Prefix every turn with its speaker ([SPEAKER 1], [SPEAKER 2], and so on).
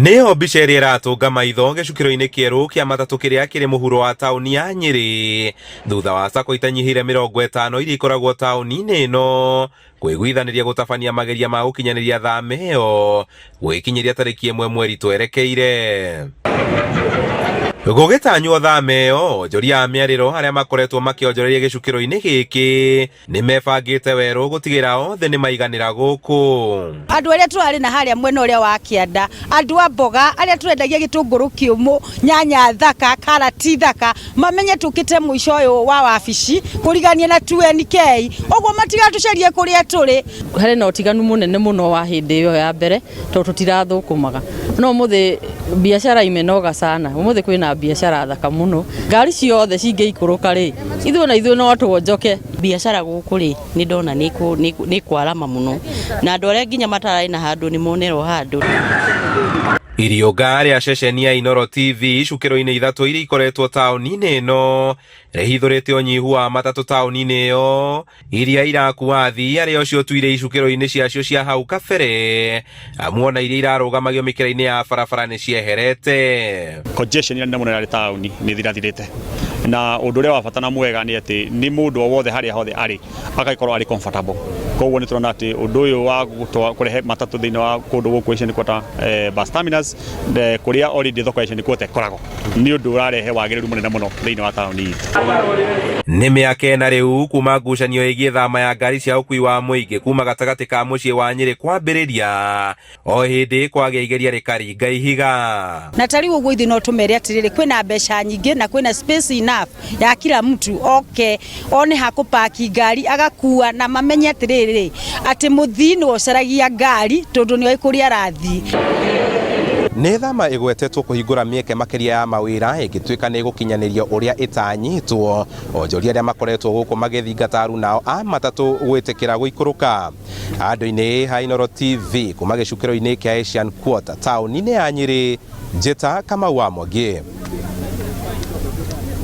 [SPEAKER 1] Neo mbica ĩrĩa ĩratũnga maitho gĩcukĩro-inĩ kĩerũ kĩa matatũ kĩrĩa kĩrĩ mũhuro wa taũni ya Nyĩrĩ thutha wa sacco itanyihĩire 50 iria ikoragwo taũni-inĩ ĩno kwĩguithanĩria gũtabania mageria ma gũkinyanĩria thama ĩyo gwĩkinyĩria tarĩki 1 mweri twerekeire. Gũgĩtanywo thama ĩyo, onjoria a mĩarĩro arĩa makoretwo makĩonjoreria gĩcukĩro-inĩ gĩkĩ nĩ mebangĩte werũ gũtigĩra othe nĩ maiganĩra gũkũ.
[SPEAKER 2] Andũ arĩa tũrarĩ na harĩa mwena ũrĩa wa Kĩanda, andũ a mboga arĩa tũrendagia gĩtũngũrũ kĩũmũ, nyanya thaka, karati thaka, mamenye tũkĩte mũico ũyũ wa wabici kũrigania na 2NK, ũguo matigatũcarie kũrĩa tũrĩ.
[SPEAKER 3] Harĩ na ũtiganu mũnene mũno wa hĩndĩ ĩyo ya mbere tondũ tũtirathũkũmaga, no mũthĩ biacara imenoga sana, mũthĩ kwĩna biacara thaka mũno, ngari ciothe cingĩikũrũka rĩ ithuĩ no tuonjoke.
[SPEAKER 4] Biacara gũkũ rĩ nĩ ndona nĩ kwarama mũno, na andũ arĩa nginya matarĩ na handũ nĩ monerwo handũ.
[SPEAKER 1] Irionga rĩa ceceni ya Inooro TV icukĩro-inĩ 3 iria ikoretwo taũni-inĩ ĩno rĩhithũrĩte ũnyihu wa matatũ taũni-inĩ ĩyo iria irakuua athii arĩa ũcio tuire icukĩro-inĩ ciacio cia hau kabere, amu ona iria irarũgamagio mĩkĩra-inĩ ya barabara nĩ cieherete.
[SPEAKER 5] Congestion nĩ mũnene harĩ taũni nĩ thirathirĩte, na ũndũ ũrĩa wa bata na mwega nĩ atĩ nĩ mũndũ o wothe harĩa hothe arĩ agaikorwo arĩ comfortable. Koguo nĩ tũrona atĩ ũndũ ũyũ wa kũrehe matatũ thĩinĩ wa kũndũ gũkũ ici nĩ kwata bus terminus kũrĩa already thoko ici nĩ kwata ĩkoragwo, nĩ ũndũ ũrarehe wagĩrĩru mũnene mũno thĩinĩ wa taũni itũ.
[SPEAKER 1] Nĩ mĩaka ĩna rĩu kuma ngucanio ĩgiĩ thama ya ngari cia ũkui wa mũingĩ kuma gatagatĩ ka mũciĩ wa Nyĩrĩ kwambĩrĩria, o hĩndĩ kwagĩa igeria rĩkaringa ihiga.
[SPEAKER 2] Na tarĩu ũguo ithuĩ no tũmere atĩrĩrĩ, kwĩna mbeca nyingĩ na kwĩna space enough ya kila mtu one hakũpaki ngari agakua, na mamenye atĩrĩrĩ atĩ mũthii nĩ ũcaragia ngari tondũ nĩ oĩ kũrĩa arathiĩ.
[SPEAKER 1] Nĩ thama ĩgwetetwo kũhingũra mĩeke makĩria ya mawĩra ĩngĩtuĩka nĩ gũkinyanĩrio ũrĩa ĩtanyitwo, onjoria arĩa makoretwo gũkũ magĩthingata aruna a matatũ gwĩtĩkĩra gũikũrũka. Handũ-inĩ ha Inooro TV kuma gĩcukĩro-inĩ kĩa Asian Quarter taũni-inĩ ya Nyĩrĩ, njĩta Kamau wa Mwangi.